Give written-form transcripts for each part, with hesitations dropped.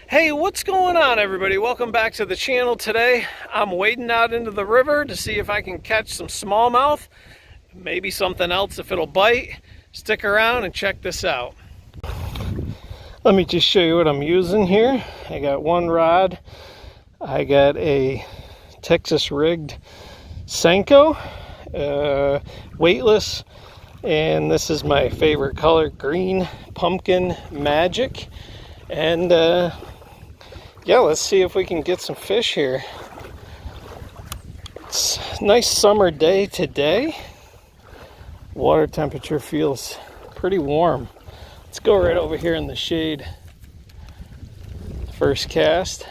Hey, what's going on, everybody? Welcome back to the channel. Today I'm wading out into the river to see if I can catch some smallmouth, maybe something else if it'll bite. Stick around and check this out. Let me just show you what I'm using here. I got one rod. I got a Texas rigged Senko, weightless, and this is my favorite color, green pumpkin magic. And yeah, let's see if we can get some fish here. It's a nice summer day today. Water temperature feels pretty warm. Let's go right over here in the shade. First cast.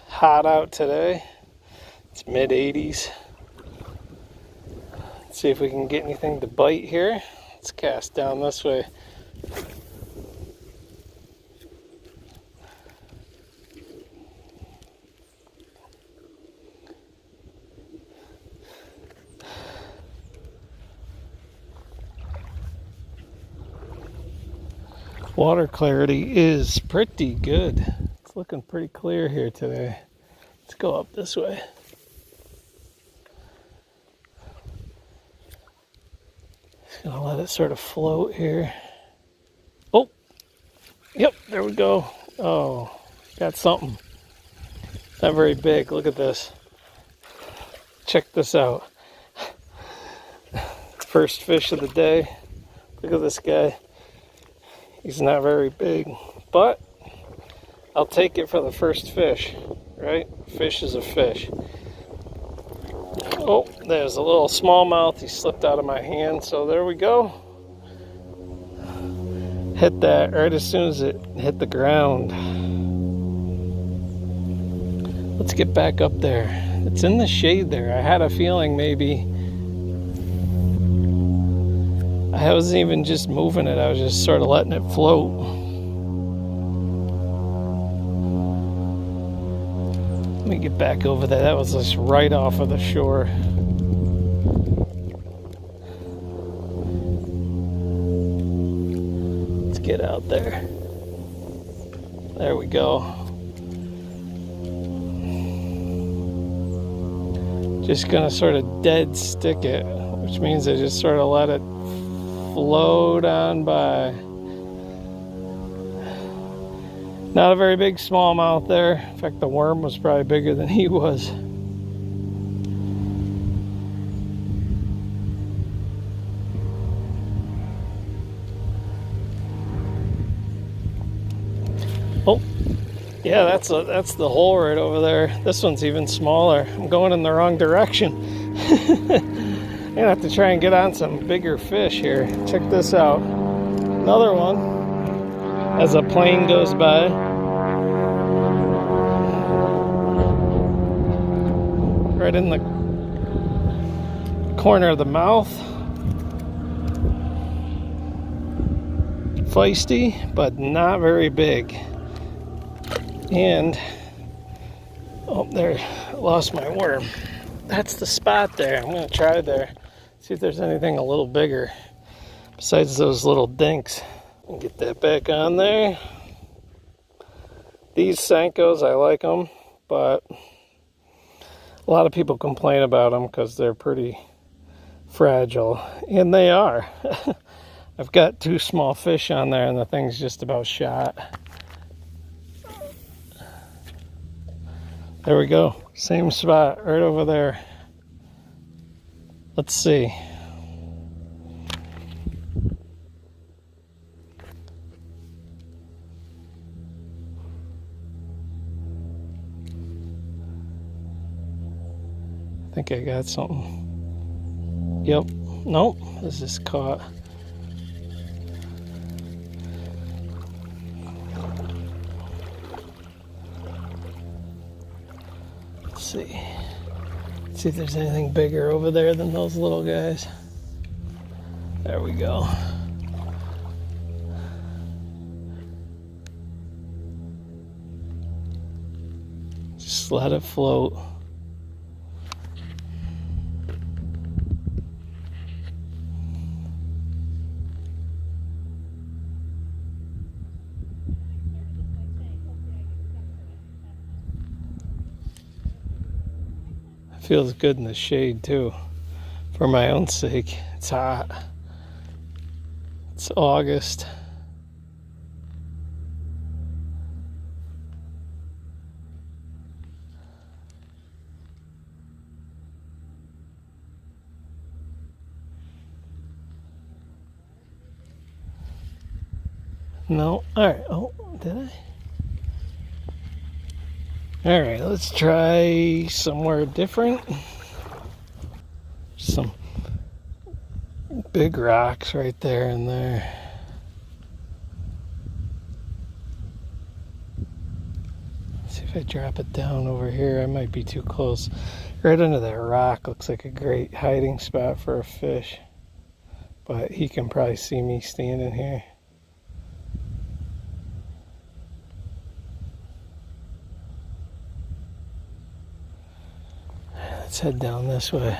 Hot out today. It's mid-80s. Let's see if we can get anything to bite here. Let's cast down this way. Water clarity is pretty good. It's looking pretty clear here today. Let's go up this way. Just gonna let it sort of float here. Oh, yep, there we go. Oh, got something. Not very big. Look at this. Check this out. First fish of the day. Look at this guy. He's not very big, but I'll take it for the first fish, right? Fish is a fish. Oh, there's a little smallmouth. He slipped out of my hand, so there we go. Hit that right as soon as it hit the ground. Let's get back up there. It's in the shade there. I had a feeling maybe I wasn't even just moving it. I was just sort of letting it float. Let me get back over there. That was just right off of the shore. Let's get out there. There we go. Just gonna sort of dead stick it, which means I just sort of let it float on by. Not a very big smallmouth there. In fact, the worm was probably bigger than he was. Oh, yeah, that's the hole right over there. This one's even smaller. I'm going in the wrong direction. I'm gonna have to try and get on some bigger fish here. Check this out. Another one. As a plane goes by. Right in the corner of the mouth. Feisty, but not very big. And, oh, there, I lost my worm. That's the spot there. I'm gonna try there. See if there's anything a little bigger besides those little dinks. I'll get that back on there. These Senkos, I like them, but a lot of people complain about them because they're pretty fragile, and they are. I've got 2 small fish on there and the thing's just about shot. There we go. Same spot right over there. Let's see. I think I got something. Yep. Nope. This is caught. Let's see. See if there's anything bigger over there than those little guys. There we go. Just let it float. Feels good in the shade too, for my own sake. It's hot. It's August. No, alright, oh, did I? Alright, let's try somewhere different. Some big rocks right there and there. Let's see if I drop it down over here. I might be too close. Right under that rock looks like a great hiding spot for a fish. But he can probably see me standing here. Let's head down this way.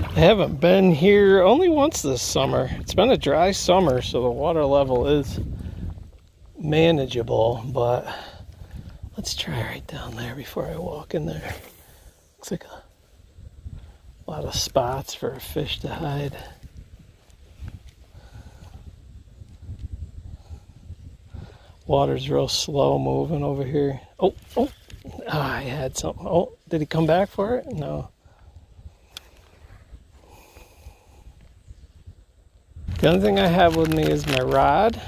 I haven't been here only once this summer. It's been a dry summer, so the water level is manageable, but let's try right down there before I walk in there. Looks like a lot of spots for a fish to hide. Water's real slow moving over here. Oh, I had something. Oh, did he come back for it? No. The only thing I have with me is my rod.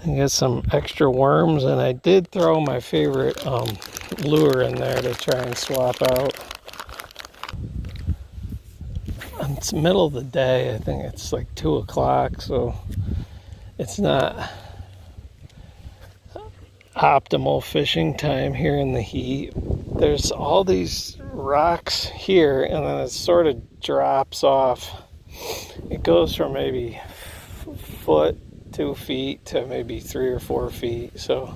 I got some extra worms, and I did throw my favorite lure in there to try and swap out. It's middle of the day. I think it's like 2 o'clock, so it's not optimal fishing time here in the heat. There's all these rocks here, and then it sort of drops off. It goes from maybe foot, 2 feet to maybe 3 or 4 feet. So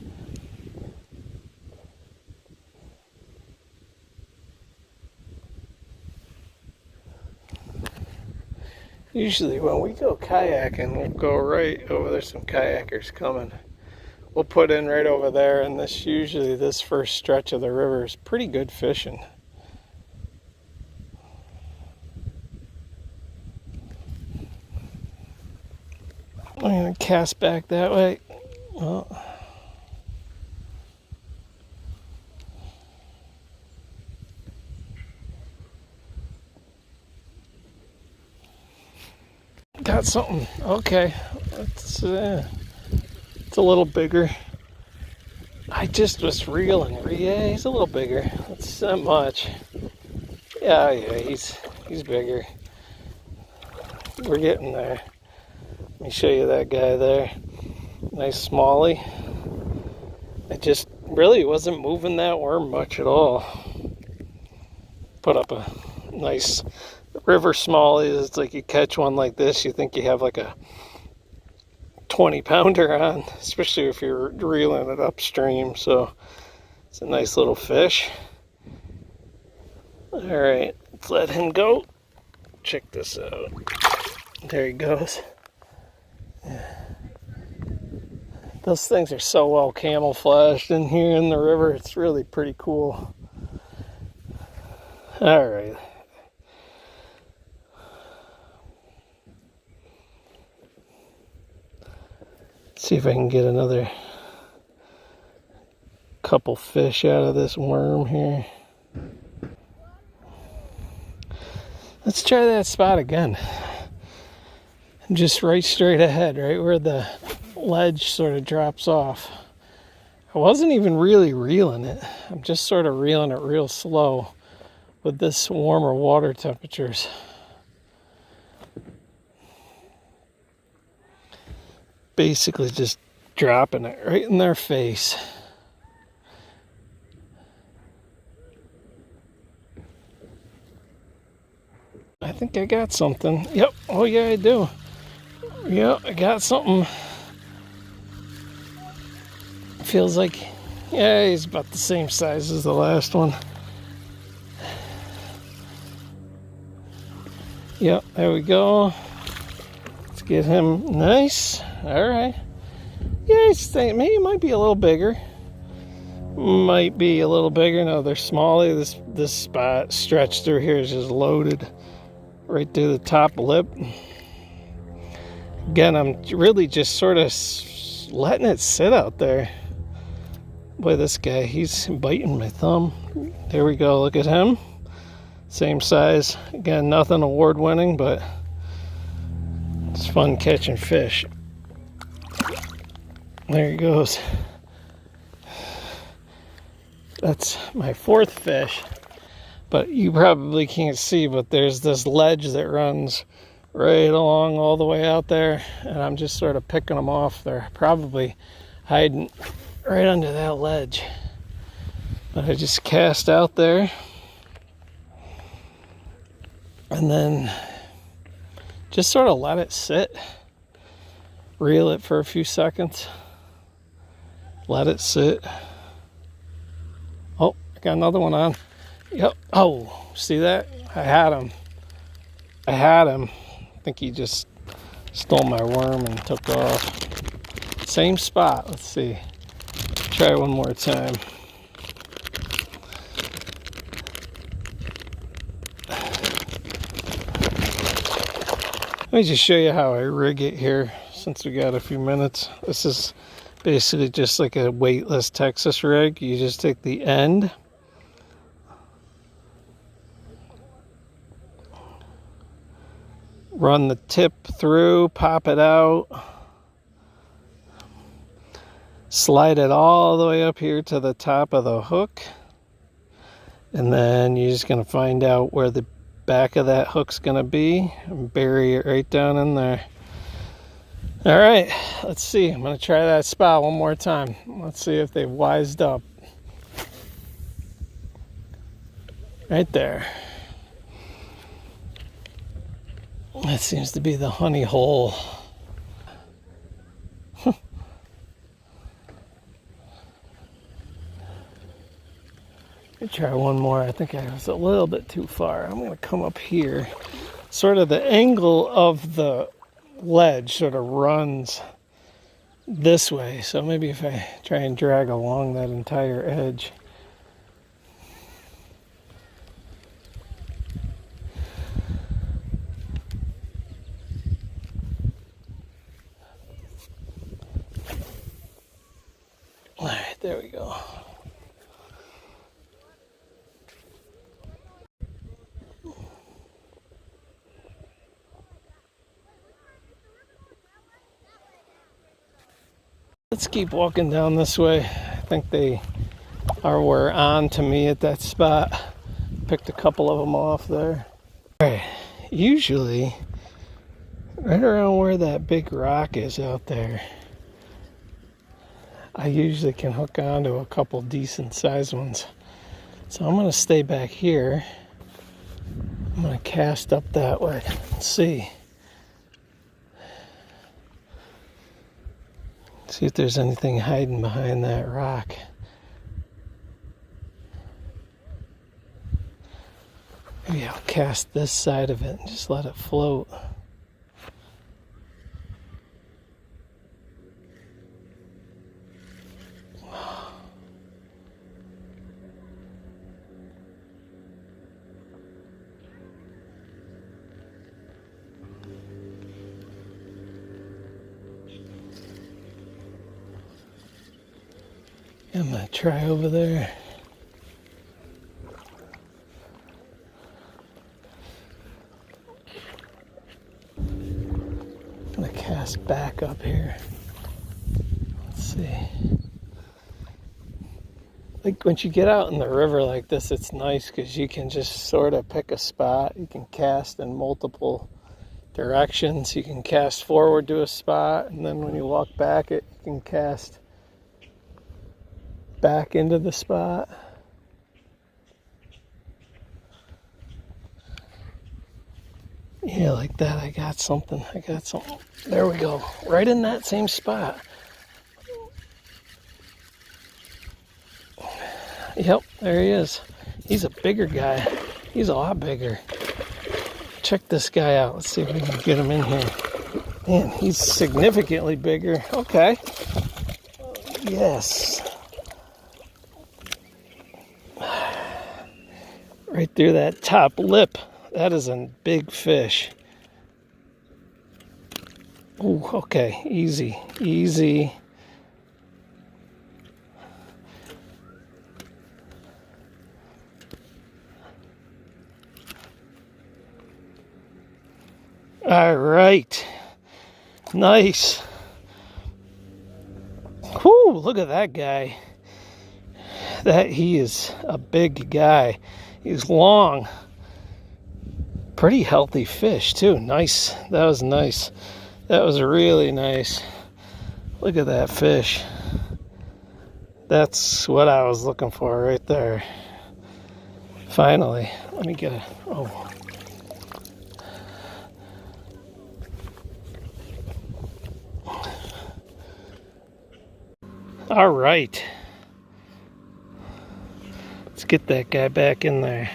usually when we go kayaking, we'll go right over. There's some kayakers coming. We'll put in right over there, and this first stretch of the river is pretty good fishing. I'm going to cast back that way. Well, got something. Okay. It's a little bigger. I just was reeling. Yeah, he's a little bigger. It's not much. Yeah, he's bigger. We're getting there. Let me show you that guy there. Nice smallie. I just really wasn't moving that worm much at all. Put up a nice river smallie. It's like you catch one like this, you think you have like a 20-pounder on, especially if you're reeling it upstream. So it's a nice little fish. All right, let's let him go. Check this out. There he goes. Those things are so well camouflaged in here in the river. It's really pretty cool. All right. See if I can get another couple fish out of this worm here. Let's try that spot again. Just right straight ahead, right where the ledge sort of drops off. I wasn't even really reeling it. I'm just sort of reeling it real slow with this warmer water temperatures. Basically just dropping it right in their face. I think I got something. Yep. Oh yeah, I do. Yep, I got something. Feels like, yeah, he's about the same size as the last one. Yep, there we go. Let's get him nice. All right. Yeah, maybe he might be a little bigger. Might be a little bigger. No, they're smaller. This spot stretched through here is just loaded right through the top lip. Again, I'm really just sort of letting it sit out there. Boy, this guy, he's biting my thumb. There we go. Look at him. Same size. Again, nothing award winning, but it's fun catching fish. There he goes. That's my fourth fish. But you probably can't see, but there's this ledge that runs right along all the way out there. And I'm just sort of picking them off. They're probably hiding right under that ledge. But I just cast out there. And then just sort of let it sit. Reel it for a few seconds. Let it sit. Oh, I got another one on. Yep. Oh, see that? I had him. I think he just stole my worm and took off. Same spot. Let's see. Try one more time. Let me just show you how I rig it here since we got a few minutes. This is basically just like a weightless Texas rig. You just take the end, run the tip through, pop it out, slide it all the way up here to the top of the hook, and then you're just going to find out where the back of that hook's going to be and bury it right down in there. All right, let's see. I'm going to try that spot one more time. Let's see if they've wised up. Right there. That seems to be the honey hole. Let me try one more. I think I was a little bit too far. I'm going to come up here. Sort of the angle of the ledge sort of runs this way. So maybe if I try and drag along that entire edge. All right, there we go. Let's keep walking down this way. I think they were on to me at that spot. Picked a couple of them off there. All right, usually right around where that big rock is out there, I usually can hook onto a couple decent sized ones. So I'm going to stay back here. I'm going to cast up that way. Let's see. See if there's anything hiding behind that rock. Maybe I'll cast this side of it and just let it float. I'm going to try over there. I'm going to cast back up here. Let's see. Like once you get out in the river like this, it's nice because you can just sort of pick a spot. You can cast in multiple directions. You can cast forward to a spot, and then when you walk back, you can cast back into the spot. Yeah, like that. I got something. There we go. Right in that same spot. Yep, there he is. He's a bigger guy. He's a lot bigger. Check this guy out. Let's see if we can get him in here. Man, he's significantly bigger. Okay. Yes. Right through that top lip. That is a big fish. Ooh, okay. Easy. Easy. All right. Nice. Whoo, look at that guy. He is a big guy. He's long. Pretty healthy fish too. Nice. That was nice. That was really nice. Look at that fish. That's what I was looking for right there. Finally. Let me get a... Oh. All right. Let's get that guy back in there.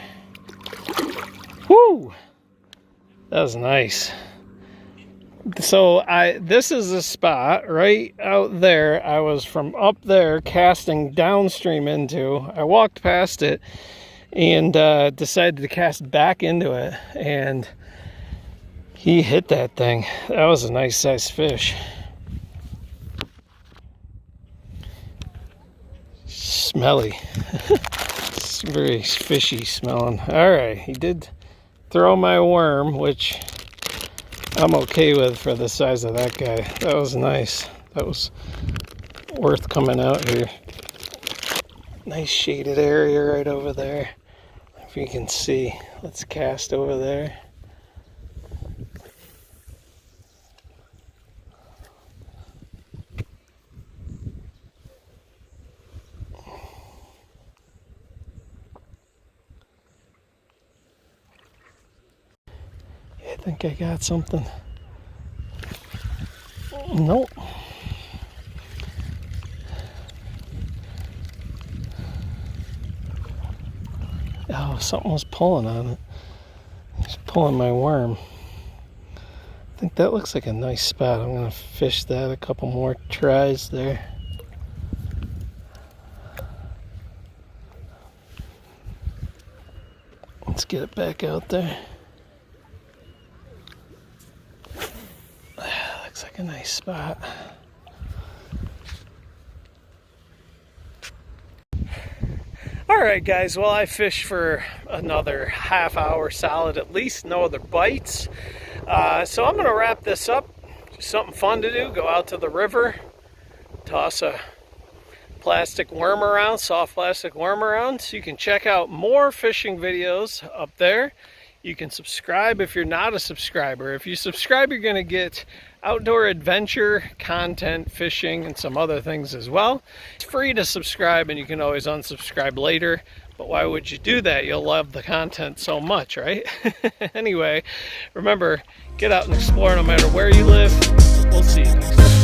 Woo! That was nice. So this is the spot right out there. I was from up there casting downstream into. I walked past it and decided to cast back into it, and he hit that thing. That was a nice sized fish. Smelly. It's very fishy smelling. All right, he did throw my worm, which I'm okay with for the size of that guy. That was nice. That was worth coming out here. Nice shaded area right over there. If you can see, let's cast over there. I think I got something. Nope. Oh, something was pulling on it. It's pulling my worm. I think that looks like a nice spot. I'm going to fish that a couple more tries there. Let's get it back out there. Looks like a nice spot. All right, guys. Well, I fished for another half hour solid at least. No other bites. So I'm going to wrap this up. Just something fun to do. Go out to the river. Toss a plastic worm around, soft plastic worm around. So you can check out more fishing videos up there. You can subscribe if you're not a subscriber. If you subscribe, you're going to get outdoor adventure content, fishing, and some other things as well. It's free to subscribe, and you can always unsubscribe later. But why would you do that? You'll love the content so much, right? Anyway, remember, get out and explore no matter where you live. We'll see you next time.